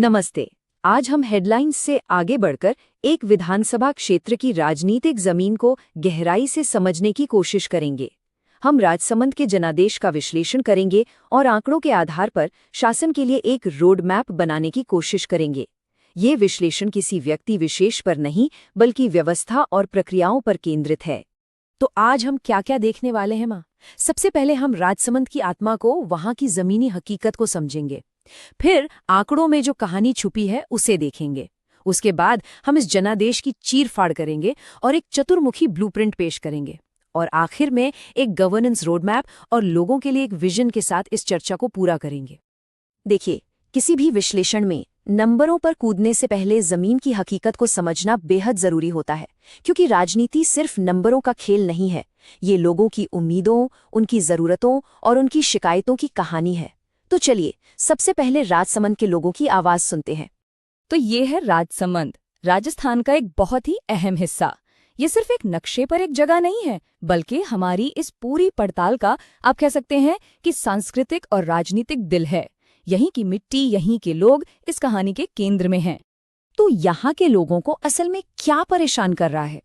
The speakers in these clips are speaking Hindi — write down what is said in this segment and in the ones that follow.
नमस्ते। आज हम हेडलाइंस से आगे बढ़कर एक विधानसभा क्षेत्र की राजनीतिक जमीन को गहराई से समझने की कोशिश करेंगे। हम राजसमंद के जनादेश का विश्लेषण करेंगे और आंकड़ों के आधार पर शासन के लिए एक रोड मैप बनाने की कोशिश करेंगे। ये विश्लेषण किसी व्यक्ति विशेष पर नहीं, बल्कि व्यवस्था और प्रक्रियाओं पर केंद्रित है। तो आज हम क्या क्या देखने वाले हैं माँ? सबसे पहले हम राजसमंद की आत्मा को, वहां की जमीनी हकीकत को समझेंगे। फिर आंकड़ों में जो कहानी छुपी है उसे देखेंगे। उसके बाद हम इस जनादेश की चीर-फाड़ करेंगे और एक चतुर्मुखी ब्लूप्रिंट पेश करेंगे। और आखिर में एक गवर्नेंस रोडमैप और लोगों के लिए एक विजन के साथ इस चर्चा को पूरा करेंगे। देखिए, किसी भी विश्लेषण में नंबरों पर कूदने से पहले जमीन की हकीकत को समझना बेहद जरूरी होता है, क्योंकि राजनीति सिर्फ नंबरों का खेल नहीं है। ये लोगों की उम्मीदों, उनकी जरूरतों और उनकी शिकायतों की कहानी है। तो चलिए, सबसे पहले राजसमंद के लोगों की आवाज सुनते हैं। तो ये है राजसमंद, राजस्थान का एक बहुत ही अहम हिस्सा। ये सिर्फ एक नक्शे पर एक जगह नहीं है, बल्कि हमारी इस पूरी पड़ताल का, आप कह सकते हैं कि सांस्कृतिक और राजनीतिक दिल है। यहीं की मिट्टी, यहीं के लोग इस कहानी के केंद्र में हैं। तो यहाँ के लोगों को असल में क्या परेशान कर रहा है?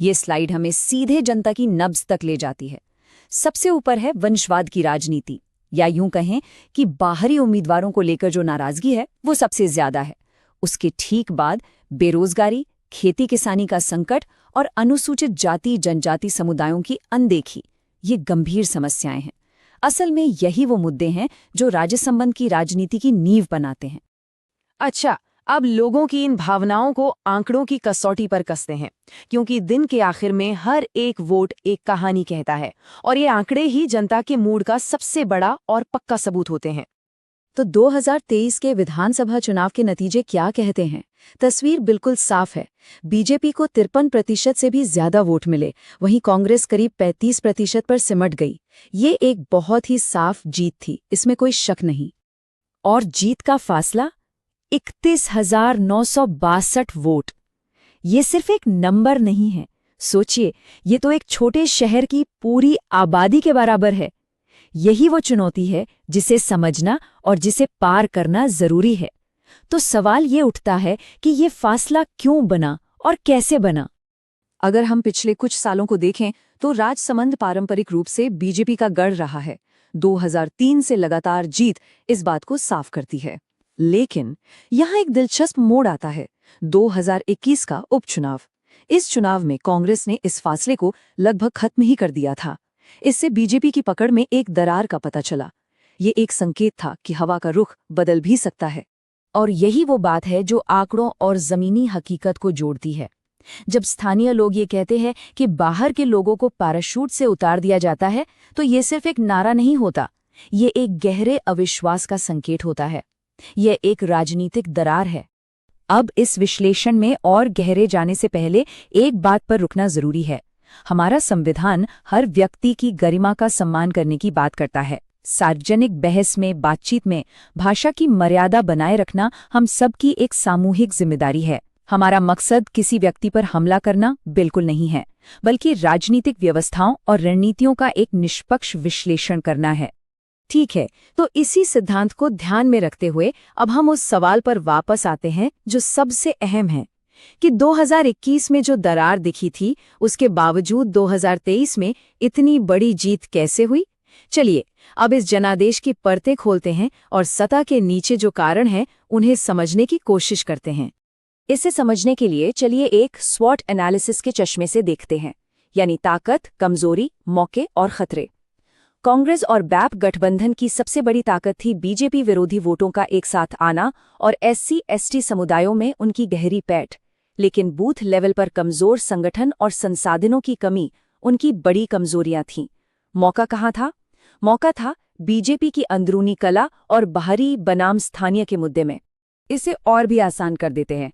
ये स्लाइड हमें सीधे जनता की नब्ज तक ले जाती है। सबसे ऊपर है वंशवाद की राजनीति, या यूं कहें कि बाहरी उम्मीदवारों को लेकर जो नाराजगी है वो सबसे ज्यादा है। उसके ठीक बाद बेरोजगारी, खेती किसानी का संकट और अनुसूचित जाति जनजाति समुदायों की अनदेखी, ये गंभीर समस्याएं हैं। असल में यही वो मुद्दे हैं जो राजसमंद की राजनीति की नींव बनाते हैं। अच्छा, अब लोगों की इन भावनाओं को आंकड़ों की कसौटी पर कसते हैं, क्योंकि दिन के आखिर में हर एक वोट एक कहानी कहता है, और ये आंकड़े ही जनता के मूड का सबसे बड़ा और पक्का सबूत होते हैं। तो 2023 के विधानसभा चुनाव के नतीजे क्या कहते हैं? तस्वीर बिल्कुल साफ है। बीजेपी को 53% से भी ज्यादा वोट मिले, वहीं कांग्रेस करीब 35% पर सिमट गई। ये एक बहुत ही साफ जीत थी, इसमें कोई शक नहीं। और जीत का फासला 31,962 वोट। ये सिर्फ एक नंबर नहीं है, सोचिए, ये तो एक छोटे शहर की पूरी आबादी के बराबर है। यही वो चुनौती है जिसे समझना और जिसे पार करना जरूरी है। तो सवाल ये उठता है कि ये फासला क्यों बना और कैसे बना? अगर हम पिछले कुछ सालों को देखें तो राजसमंद पारंपरिक रूप से बीजेपी का गढ़ रहा है। 2003 से लगातार जीत इस बात को साफ करती है। लेकिन यहाँ एक दिलचस्प मोड़ आता है, 2021 का उपचुनाव। इस चुनाव में कांग्रेस ने इस फासले को लगभग खत्म ही कर दिया था। इससे बीजेपी की पकड़ में एक दरार का पता चला। ये एक संकेत था कि हवा का रुख बदल भी सकता है। और यही वो बात है जो आंकड़ों और जमीनी हकीकत को जोड़ती है। जब स्थानीय लोग ये कहते हैं कि बाहर के लोगों को पैराशूट से उतार दिया जाता है, तो ये सिर्फ एक नारा नहीं होता, ये एक गहरे अविश्वास का संकेत होता है। यह एक राजनीतिक दरार है। अब इस विश्लेषण में और गहरे जाने से पहले एक बात पर रुकना जरूरी है। हमारा संविधान हर व्यक्ति की गरिमा का सम्मान करने की बात करता है। सार्वजनिक बहस में, बातचीत में भाषा की मर्यादा बनाए रखना हम सबकी एक सामूहिक जिम्मेदारी है। हमारा मकसद किसी व्यक्ति पर हमला करना बिल्कुल नहीं है, बल्कि राजनीतिक व्यवस्थाओं और रणनीतियों का एक निष्पक्ष विश्लेषण करना है। ठीक है, तो इसी सिद्धांत को ध्यान में रखते हुए अब हम उस सवाल पर वापस आते हैं जो सबसे अहम है कि 2021 में जो दरार दिखी थी, उसके बावजूद 2023 में इतनी बड़ी जीत कैसे हुई? चलिए, अब इस जनादेश की परतें खोलते हैं और सतह के नीचे जो कारण हैं, उन्हें समझने की कोशिश करते हैं। इसे समझने के लिए चलिए एक स्वॉट एनालिसिस के चश्मे से देखते हैं, यानी ताकत, कमजोरी, मौके और खतरे। कांग्रेस और बैप गठबंधन की सबसे बड़ी ताकत थी बीजेपी विरोधी वोटों का एक साथ आना और SC/ST समुदायों में उनकी गहरी पैठ। लेकिन बूथ लेवल पर कमजोर संगठन और संसाधनों की कमी उनकी बड़ी कमजोरियां थीं। मौका कहाँ था? मौका था बीजेपी की अंदरूनी कला और बाहरी बनाम स्थानीय के मुद्दे में। इसे और भी आसान कर देते हैं।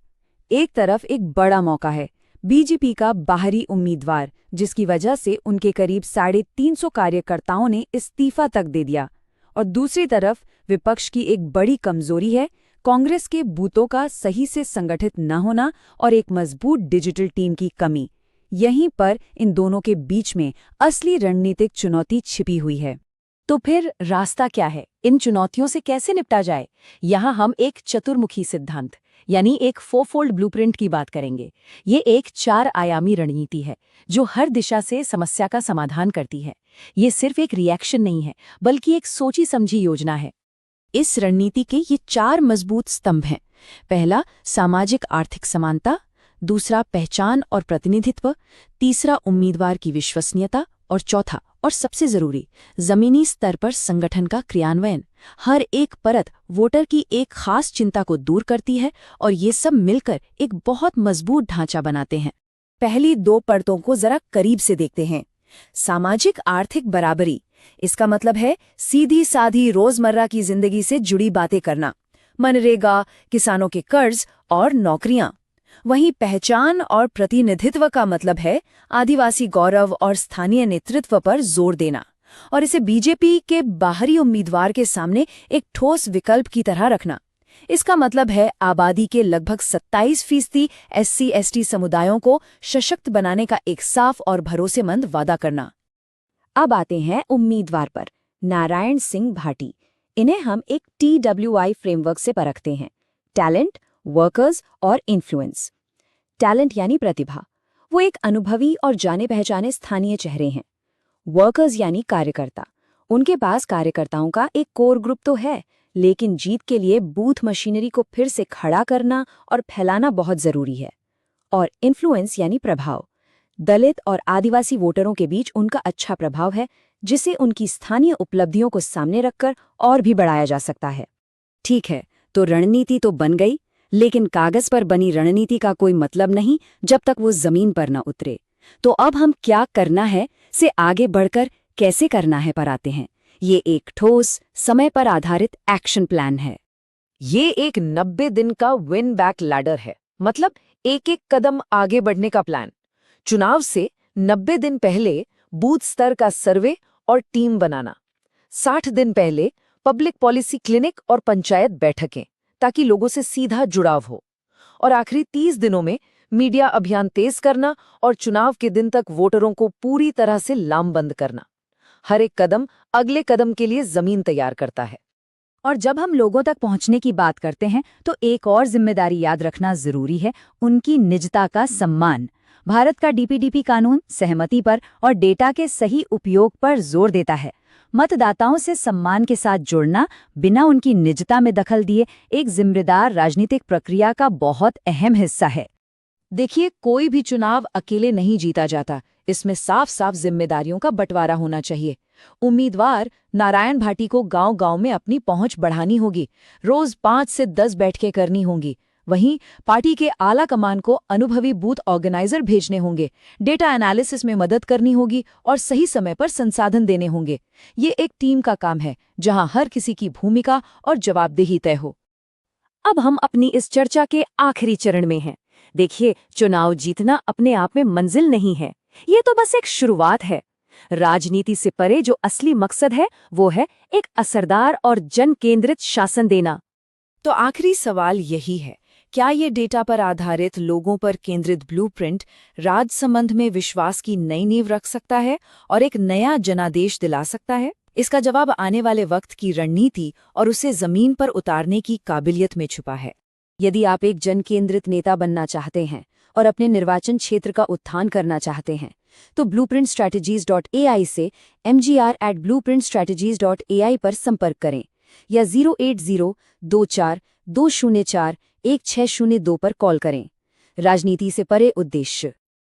एक तरफ एक बड़ा मौका है, बीजेपी का बाहरी उम्मीदवार, जिसकी वजह से उनके करीब 350 कार्यकर्ताओं ने इस्तीफा तक दे दिया। और दूसरी तरफ विपक्ष की एक बड़ी कमजोरी है, कांग्रेस के बूथों का सही से संगठित न होना और एक मजबूत डिजिटल टीम की कमी। यहीं पर इन दोनों के बीच में असली रणनीतिक चुनौती छिपी हुई है। तो फिर रास्ता क्या है? इन चुनौतियों से कैसे निपटा जाए? यहाँ हम एक चतुर्मुखी सिद्धांत यानी एक फोरफोल्ड ब्लूप्रिंट की बात करेंगे। ये एक 4 आयामी रणनीति है जो हर दिशा से समस्या का समाधान करती है। ये सिर्फ एक रिएक्शन नहीं है, बल्कि एक सोची समझी योजना है। इस रणनीति के ये 4 मजबूत स्तंभ हैं। पहला, सामाजिक आर्थिक समानता। दूसरा, पहचान और प्रतिनिधित्व। तीसरा, उम्मीदवार की विश्वसनीयता। और चौथा और सबसे जरूरी, जमीनी स्तर पर संगठन का क्रियान्वयन। हर एक परत वोटर की एक खास चिंता को दूर करती है और ये सब मिलकर एक बहुत मजबूत ढांचा बनाते हैं। पहली 2 परतों को जरा करीब से देखते हैं। सामाजिक आर्थिक बराबरी, इसका मतलब है सीधी साधी रोजमर्रा की जिंदगी से जुड़ी बातें करना, मनरेगा, किसानों के कर्ज और नौकरियां। वहीं पहचान और प्रतिनिधित्व का मतलब है आदिवासी गौरव और स्थानीय नेतृत्व पर जोर देना, और इसे बीजेपी के बाहरी उम्मीदवार के सामने एक ठोस विकल्प की तरह रखना। इसका मतलब है आबादी के लगभग 27% SC/ST समुदायों को सशक्त बनाने का एक साफ और भरोसेमंद वादा करना। अब आते हैं उम्मीदवार पर, नारायण सिंह भाटी। इन्हें हम एक TWI फ्रेमवर्क से परखते हैं: टैलेंट, वर्कर्स और इन्फ्लुएंस। टैलेंट यानी प्रतिभा, वो एक अनुभवी और जाने पहचाने स्थानीय चेहरे हैं। वर्कर्स यानी कार्यकर्ता, उनके पास कार्यकर्ताओं का एक कोर ग्रुप तो है, लेकिन जीत के लिए बूथ मशीनरी को फिर से खड़ा करना और फैलाना बहुत जरूरी है। और इन्फ्लुएंस यानी प्रभाव, दलित और आदिवासी वोटरों के बीच उनका अच्छा प्रभाव है, जिसे उनकी स्थानीय उपलब्धियों को सामने रखकर और भी बढ़ाया जा सकता है। ठीक है, तो रणनीति तो बन गई, लेकिन कागज पर बनी रणनीति का कोई मतलब नहीं जब तक वो जमीन पर न उतरे। तो अब हम क्या करना है से आगे बढ़कर कैसे करना है पर आते हैं। ये एक ठोस, समय पर आधारित एक्शन प्लान है। ये एक 90 दिन का विन बैक लैडर है, मतलब एक एक कदम आगे बढ़ने का प्लान। चुनाव से 90 दिन पहले बूथ स्तर का सर्वे और टीम बनाना, 60 दिन पहले पब्लिक पॉलिसी क्लिनिक और पंचायत बैठकें ताकि लोगों से सीधा जुड़ाव हो, और आखिरी 30 दिनों में मीडिया अभियान तेज करना और चुनाव के दिन तक वोटरों को पूरी तरह से लामबंद करना। हर एक कदम अगले कदम के लिए जमीन तैयार करता है। और जब हम लोगों तक पहुंचने की बात करते हैं तो एक और जिम्मेदारी याद रखना जरूरी है, उनकी निजता का सम्मान। भारत का DPDP कानून सहमति पर और डेटा के सही उपयोग पर जोर देता है। मतदाताओं से सम्मान के साथ जुड़ना, बिना उनकी निजता में दखल दिए, एक जिम्मेदार राजनीतिक प्रक्रिया का बहुत अहम हिस्सा है। देखिए, कोई भी चुनाव अकेले नहीं जीता जाता, इसमें साफ साफ जिम्मेदारियों का बंटवारा होना चाहिए। उम्मीदवार नारायण भाटी को गांव-गांव में अपनी पहुंच बढ़ानी होगी, रोज 5 से 10 बैठकें करनी होंगी। वहीं पार्टी के आला कमान को अनुभवी बूथ ऑर्गेनाइजर भेजने होंगे, डेटा एनालिसिस में मदद करनी होगी और सही समय पर संसाधन देने होंगे। ये एक टीम का काम है जहां हर किसी की भूमिका और जवाबदेही तय हो। अब हम अपनी इस चर्चा के आखिरी चरण में हैं। देखिए, चुनाव जीतना अपने आप में मंजिल नहीं है, ये तो बस एक शुरुआत है। राजनीति से परे जो असली मकसद है वो है एक असरदार और जन केंद्रित शासन देना। तो आखिरी सवाल यही है, क्या ये डेटा पर आधारित, लोगों पर केंद्रित ब्लूप्रिंट राजसमंद में विश्वास की नई नींव रख सकता है और एक नया जनादेश दिला सकता है? इसका जवाब आने वाले वक्त की रणनीति और उसे जमीन पर उतारने की काबिलियत में छुपा है। यदि आप एक जन केंद्रित नेता बनना चाहते हैं और अपने निर्वाचन क्षेत्र का उत्थान करना चाहते हैं, तो blueprintstrategies.ai से mgr@blueprintstrategies.ai पर संपर्क करें या 080242041 602 पर कॉल करें। राजनीति से परे उद्देश्य।